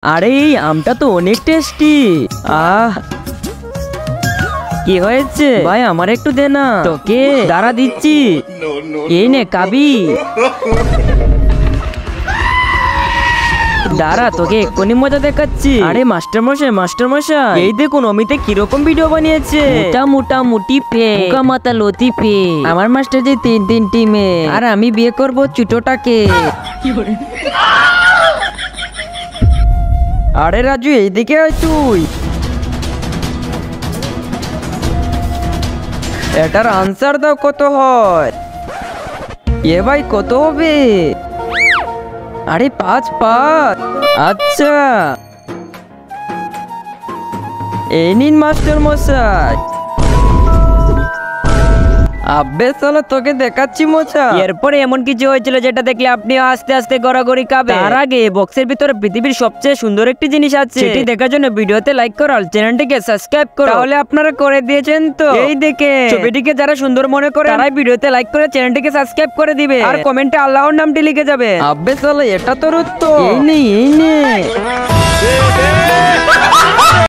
আরে এই আমটা তো অনেক টেস্টি। কি হয়েছে ভাই, আমার একটু দে না। তোকে দাঁড়া দিচ্ছি, এই নে খাবি। দাঁড়া, তোকে এক্ষুনি মজা দেখাচ্ছি। আরে মাস্টার মশাই এই দেখুন অমিতে কিরকম ভিডিও বানিয়েছে। মোটামুটি পে মাথা লতি পে। আমার মাস্টার যে তিনটি মেয়ে, আর আমি বিয়ে করবো ছোটটাকে। আরে রাজু এইদিকে আয় তুই। এটার আনসার দাও, কত হয়? এ ভাই কত হবে? আরে 5। আচ্ছা এই নিন মাস্টার মশাই। আব্বে সালা তোকে দেখাচ্ছি মজা। এরপরে এমন কিছু হয়েছিল যেটা দেখলে আপনি আস্তে আস্তে গড়াগড়ি খাবেন। তার আগে বক্সের ভিতরে পৃথিবীর সবচেয়ে সুন্দর একটি জিনিস আছে, সেটি দেখার জন্য ভিডিওতে লাইক করো আর চ্যানেলটিকে সাবস্ক্রাইব করো। তাহলে আপনারা করে দিয়েছেন তো? এই দেখে ছবিটিকে যারা সুন্দর মনে করে তারাই ভিডিওতে লাইক করে চ্যানেলটিকে সাবস্ক্রাইব করে দিবে আর কমেন্টে আল্লাহর নামটি লিখে যাবে। আব্বে সালা এটা তো রুত্ত। এই নে